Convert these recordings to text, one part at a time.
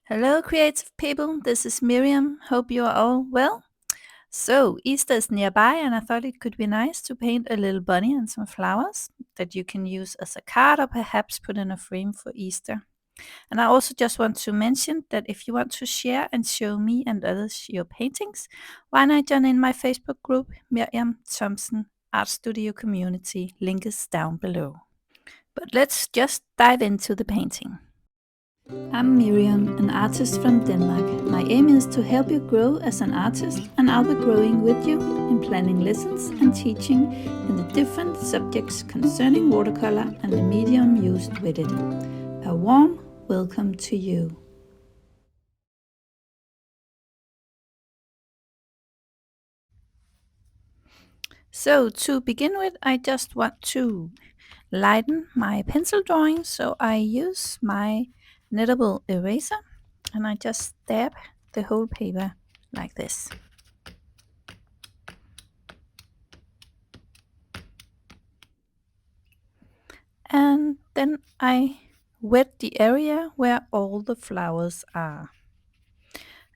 Hello, creative people. This is Miriam. Hope you are all well. So, Easter is nearby, and I thought it could be nice to paint a little bunny and some flowers that you can use as a card or perhaps put in a frame for Easter. And I also just want to mention that if you want to share and show me and others your paintings, why not join in my Facebook group, Miriam Thompson Art Studio Community? Link is down below. But let's just dive into the painting. I'm Miriam, an artist from Denmark. My aim is to help you grow as an artist, and I'll be growing with you in planning lessons and teaching in the different subjects concerning watercolor and the medium used with it. A warm welcome to you. So to begin with, I just want to lighten my pencil drawing, so I use my knittable eraser and I just dab the whole paper like this. And then I wet the area where all the flowers are.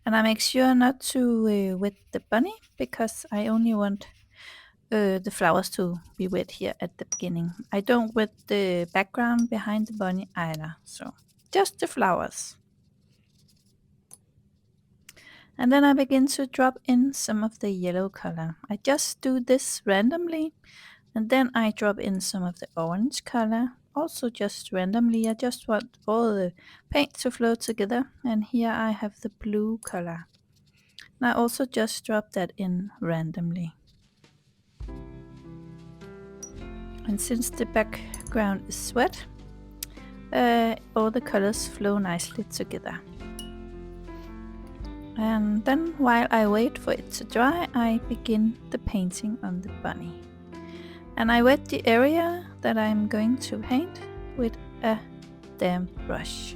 And I make sure not to wet the bunny because I only want the flowers to be wet here at the beginning. I don't wet the background behind the bunny either, so just the flowers. And then I begin to drop in some of the yellow color. I just do this randomly, and then I drop in some of the orange color, also just randomly. I just want all the paint to flow together, and here I have the blue color. And I also just drop that in randomly. And since the background is wet, all the colors flow nicely together. And then while I wait for it to dry, I begin the painting on the bunny. And I wet the area that I'm going to paint with a damp brush.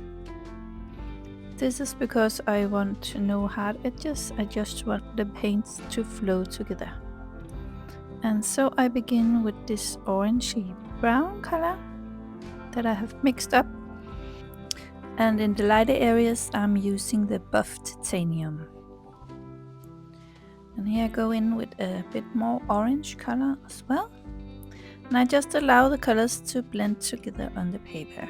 This is because I want no hard edges, I just want the paints to flow together. And so I begin with this orangey brown color that I have mixed up. And in the lighter areas I'm using the buff titanium. And here I go in with a bit more orange color as well. And I just allow the colors to blend together on the paper.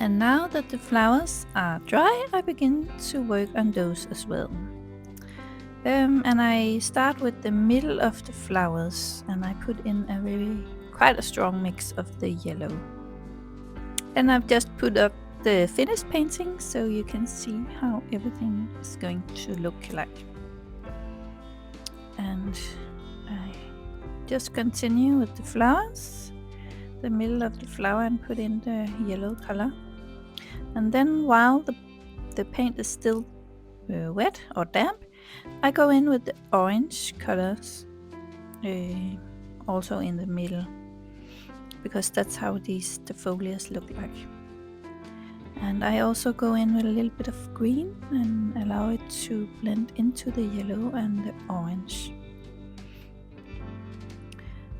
And now that the flowers are dry, I begin to work on those as well. And I start with the middle of the flowers, and I put in quite a strong mix of the yellow. And I've just put up the finished painting so you can see how everything is going to look like. And I just continue with the flowers, the middle of the flower, and put in the yellow color. And then while the paint is still wet or damp, I go in with the orange colors also in the middle, because that's how the foliage look like. And I also go in with a little bit of green and allow it to blend into the yellow and the orange.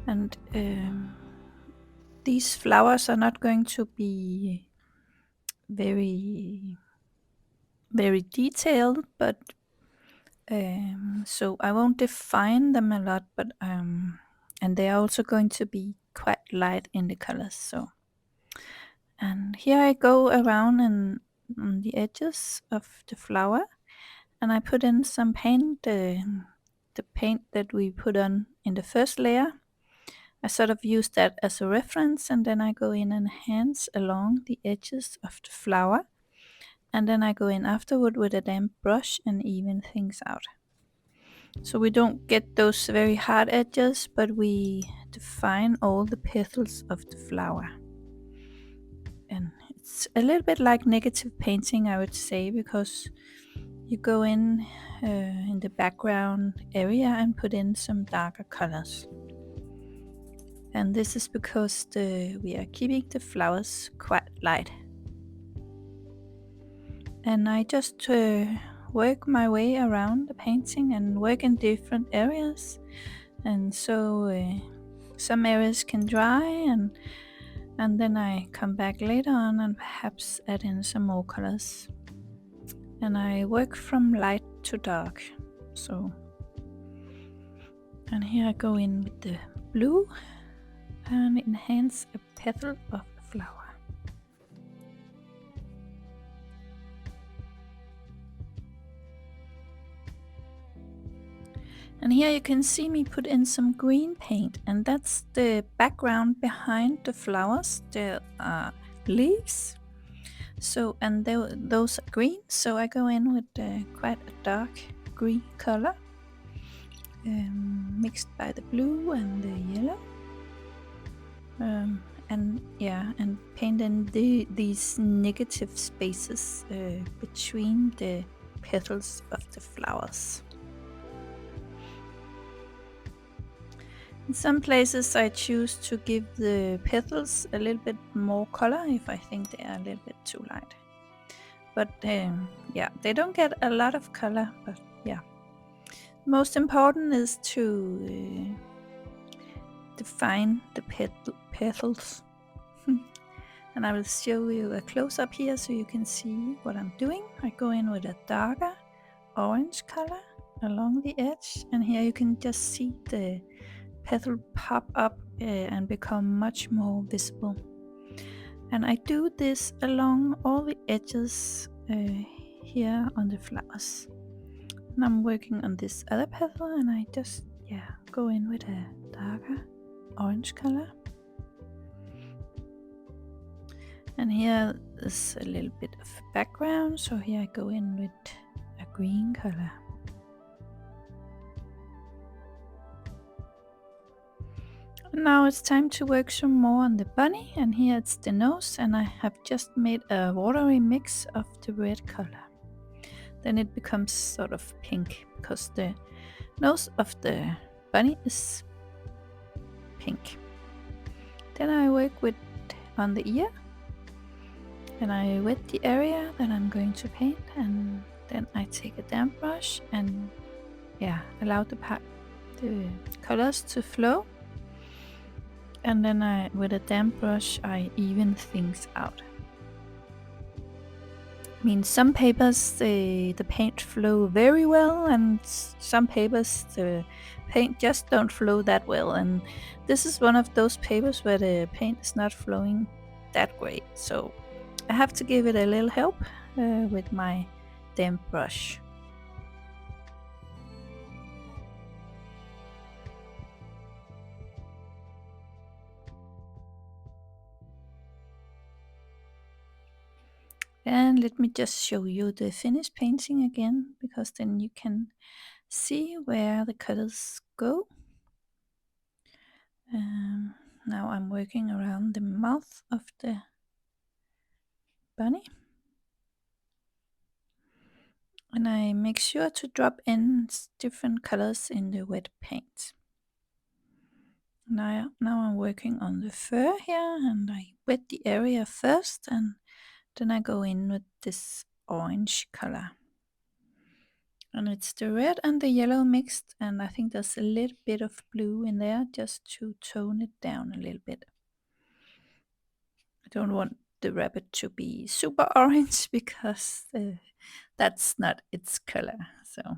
And these flowers are not going to be very detailed, but so I won't define them a lot, but and they are also going to be quite light in the colors. So, and here I go around and on the edges of the flower, and I put in some paint, the paint that we put on in the first layer. I sort of use that as a reference, and then I go in and enhance along the edges of the flower, and then I go in afterward with a damp brush and even things out. So we don't get those very hard edges, but we define all the petals of the flower. And it's a little bit like negative painting, I would say, because you go in the background area and put in some darker colors. And this is because we are keeping the flowers quite light. And I just work my way around the painting and work in different areas. And so some areas can dry, and then I come back later on and perhaps add in some more colors. And I work from light to dark. So, and here I go in with the blue and enhance a petal of a flower. And here you can see me put in some green paint, and that's the background behind the flowers. There are leaves, so and those are green, so I go in with quite a dark green color, mixed by the blue and the yellow, and paint in these negative spaces between the petals of the flowers. In some places I choose to give the petals a little bit more color if I think they are a little bit too light. But yeah, they don't get a lot of color, but yeah. Most important is to define the petals. And I will show you a close-up here so you can see what I'm doing. I go in with a darker orange color along the edge, and here you can just see the petal pop up and become much more visible. And I do this along all the edges here on the flowers. And I'm working on this other petal, and I just go in with a darker orange color. And here is a little bit of background, so here I go in with a green color. Now it's time to work some more on the bunny, and here it's the nose, and I have just made a watery mix of the red color. Then it becomes sort of pink because the nose of the bunny is pink. Then I work on the ear, and I wet the area that I'm going to paint, and then I take a damp brush and allow the colors to flow. And then with a damp brush, I even things out. I mean, some papers, the paint flow very well, and some papers, the paint just don't flow that well. And this is one of those papers where the paint is not flowing that great. So I have to give it a little help with my damp brush. And let me just show you the finished painting again, because then you can see where the colors go. Now I'm working around the mouth of the bunny. And I make sure to drop in different colors in the wet paint. Now I'm working on the fur here, and I wet the area first, and then I go in with this orange color. And it's the red and the yellow mixed, and I think there's a little bit of blue in there just to tone it down a little bit. I don't want the rabbit to be super orange because that's not its color. So,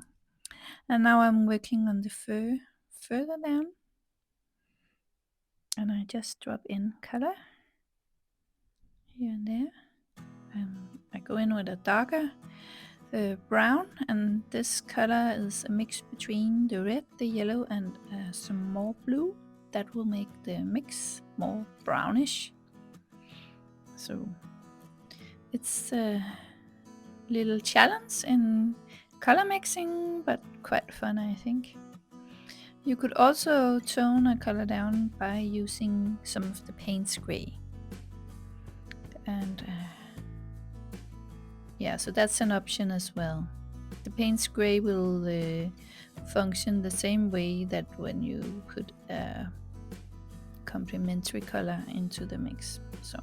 and now I'm working on the fur further down, and I just drop in color here and there, and I go in with a darker brown, and this color is a mix between the red, the yellow, and some more blue. That will make the mix more brownish. So it's a little challenge in color mixing, but quite fun, I think. You could also tone a color down by using some of the Paynes gray. And so that's an option as well. The Paynes gray will function the same way that when you put a complementary color into the mix. So.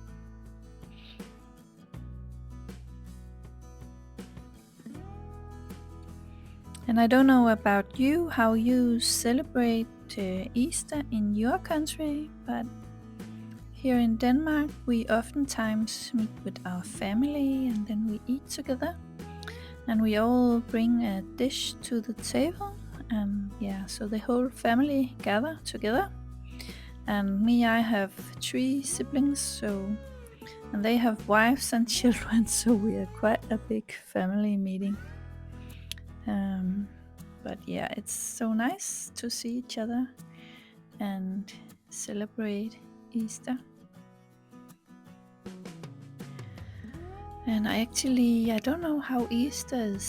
And I don't know about you, how you celebrate Easter in your country, but here in Denmark we oftentimes meet with our family and then we eat together. And we all bring a dish to the table, and so the whole family gather together. And me, I have 3 siblings, and they have wives and children, so we are quite a big family meeting. But it's so nice to see each other and celebrate Easter. And I don't know how Easter is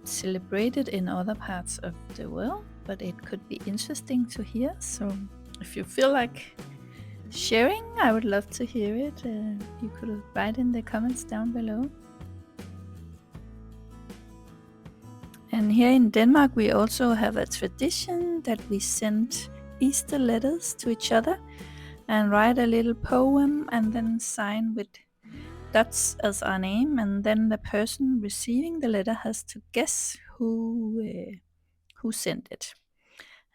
celebrated in other parts of the world, but it could be interesting to hear. So if you feel like sharing, I would love to hear it. You could write in the comments down below. And here in Denmark, we also have a tradition that we send Easter letters to each other and write a little poem and then sign with dots as our name, and then the person receiving the letter has to guess who sent it.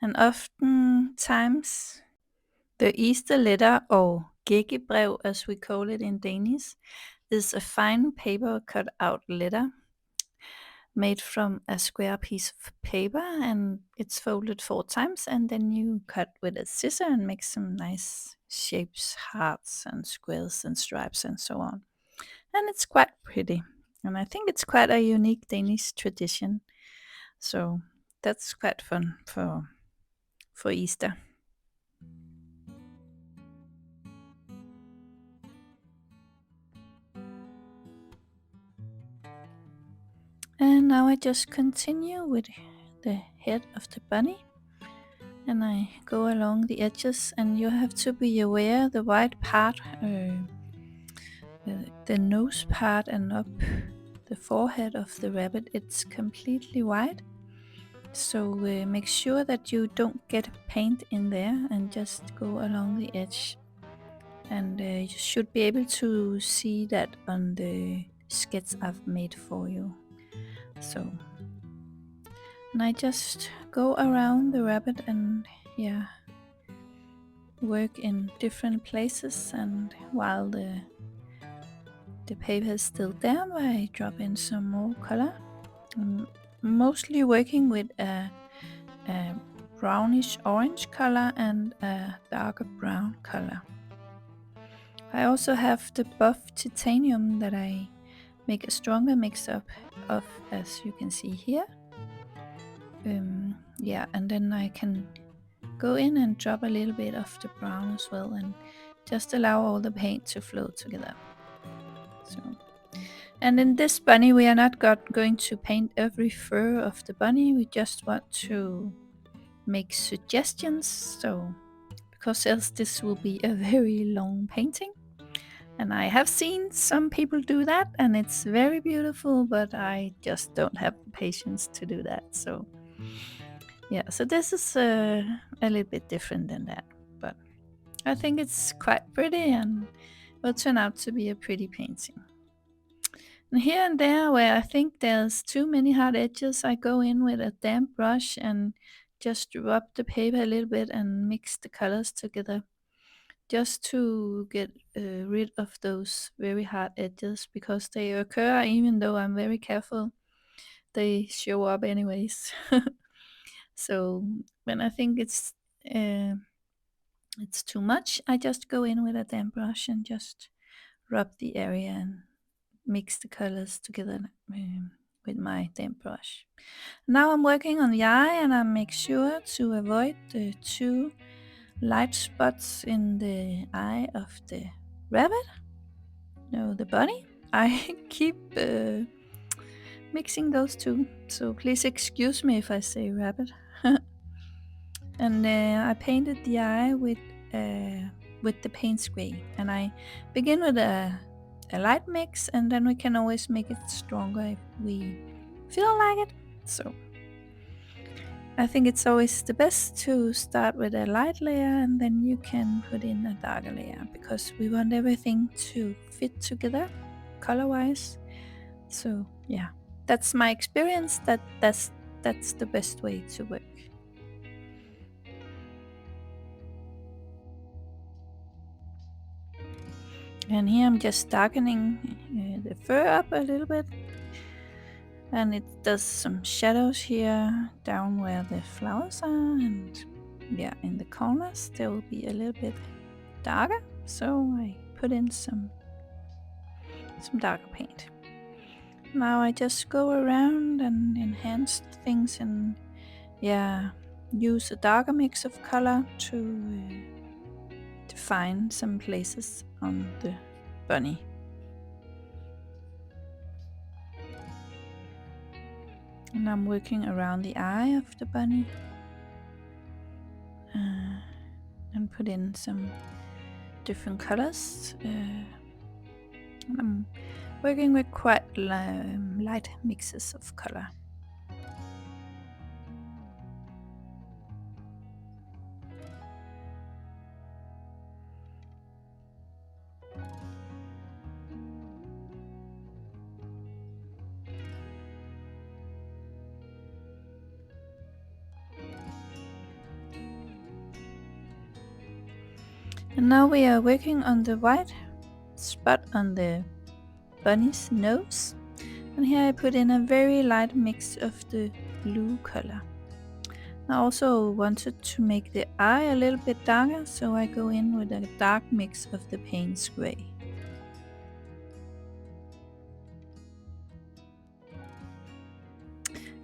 And oftentimes the Easter letter, or gækkebrev as we call it in Danish, is a fine paper cut out letter made from a square piece of paper, and it's folded 4 times, and then you cut with a scissor and make some nice shapes, hearts and squares and stripes and so on. And it's quite pretty, and I think it's quite a unique Danish tradition, so that's quite fun for Easter. And now I just continue with the head of the bunny, and I go along the edges, and you have to be aware the white part, the nose part and up the forehead of the rabbit, it's completely white. So make sure that you don't get paint in there, and just go along the edge. And you should be able to see that on the sketch I've made for you. So, and I just go around the rabbit and work in different places, and while the paper is still damp, I drop in some more color. I'm mostly working with a brownish orange color and a darker brown color. I also have the buff titanium that I make a stronger mix-up of, as you can see here. And then I can go in and drop a little bit of the brown as well, and just allow all the paint to flow together. So, and in this bunny, we are not going to paint every fur of the bunny. We just want to make suggestions, so because else this will be a very long painting. And I have seen some people do that, and it's very beautiful, but I just don't have the patience to do that. So so this is a little bit different than that, but I think it's quite pretty and will turn out to be a pretty painting. And here and there where I think there's too many hard edges, I go in with a damp brush and just rub the paper a little bit and mix the colors together, just to get rid of those very hard edges, because they occur even though I'm very careful. They show up anyways. So when I think it's too much, I just go in with a damp brush and just rub the area and mix the colors together with my damp brush. Now I'm working on the eye, and I make sure to avoid the 2 light spots in the eye of the rabbit. No, the bunny. I keep mixing those 2, so please excuse me if I say rabbit. And I painted the eye with the Paynes gray, and I begin with a light mix, and then we can always make it stronger if we feel like it. So I think it's always the best to start with a light layer, and then you can put in a darker layer, because we want everything to fit together color wise. So that's my experience. That's the best way to work. And here I'm just darkening the fur up a little bit. And it does some shadows here down where the flowers are, and yeah, in the corners they will be a little bit darker, so I put in some darker paint. Now I just go around and enhance things and yeah, use a darker mix of color to define some places on the bunny. And I'm working around the eye of the bunny and put in some different colors. I'm working with quite light mixes of color. And now we are working on the white spot on the bunny's nose. And here I put in a very light mix of the blue color. I also wanted to make the eye a little bit darker, so I go in with a dark mix of the Paynes gray.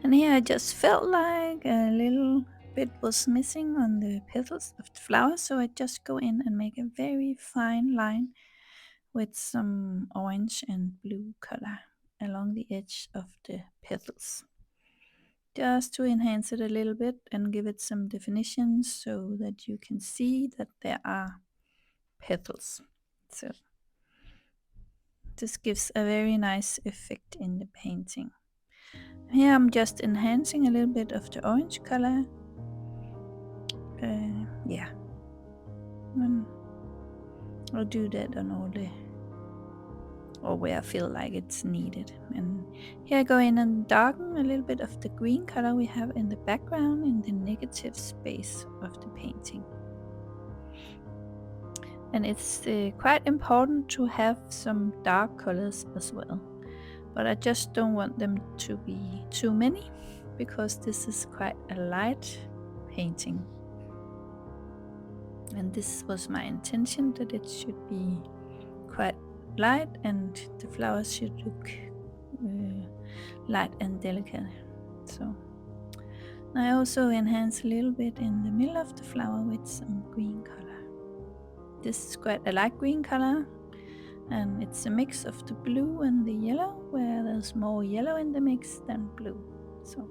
And here I just felt like a little bit was missing on the petals of the flower, so I just go in and make a very fine line with some orange and blue color along the edge of the petals, just to enhance it a little bit and give it some definition so that you can see that there are petals. So this gives a very nice effect in the painting. Here I'm just enhancing a little bit of the orange color. Yeah, and I'll do that on all the, or where I feel like it's needed. And here I go in and darken a little bit of the green color we have in the background in the negative space of the painting. And it's quite important to have some dark colors as well, but I just don't want them to be too many because this is quite a light painting. And this was my intention, that it should be quite light and the flowers should look light and delicate. So I also enhance a little bit in the middle of the flower with some green color. This is quite a light green color, and it's a mix of the blue and the yellow, where there's more yellow in the mix than blue. So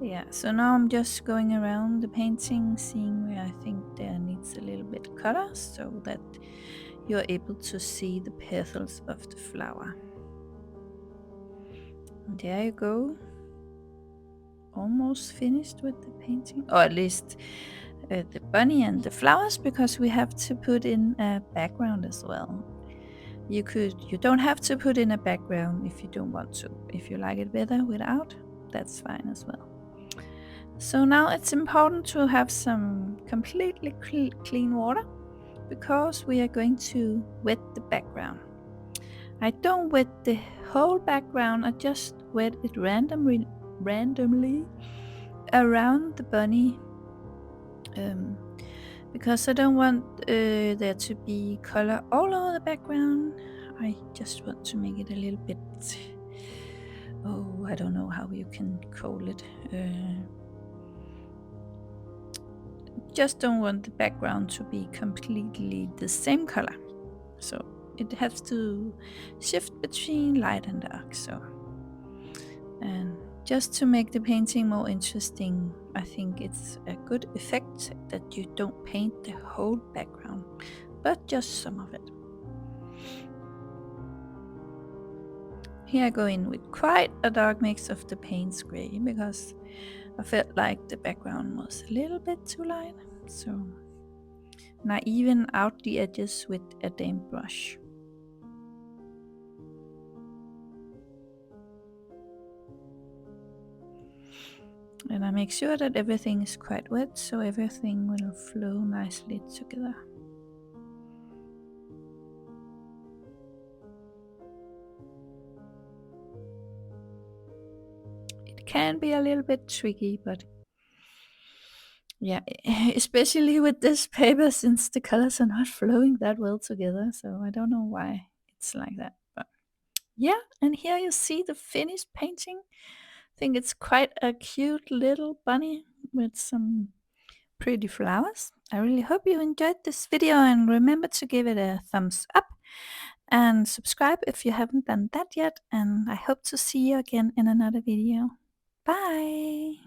yeah, so now I'm just going around the painting, seeing where I think there needs a little bit color, so that you're able to see the petals of the flower. And there you go, almost finished with the painting, or at least the bunny and the flowers, because we have to put in a background as well. You don't have to put in a background if you don't want to. If you like it better without, that's fine as well. So now it's important to have some completely clean water, because we are going to wet the background. I don't wet the whole background, I just wet it randomly around the bunny, because I don't want there to be color all over the background. I just want to make it a little bit, I don't know how you can call it, just don't want the background to be completely the same color, so it has to shift between light and dark. So, and just to make the painting more interesting, I think it's a good effect that you don't paint the whole background, but just some of it. Here I go in with quite a dark mix of the Paynes gray, because I felt like the background was a little bit too light. So, and I even out the edges with a damp brush. And I make sure that everything is quite wet so everything will flow nicely together. It can be a little bit tricky, but yeah, especially with this paper since the colors are not flowing that well together. So I don't know why it's like that. But yeah, and here you see the finished painting. I think it's quite a cute little bunny with some pretty flowers. I really hope you enjoyed this video and remember to give it a thumbs up and subscribe if you haven't done that yet. And I hope to see you again in another video. Bye!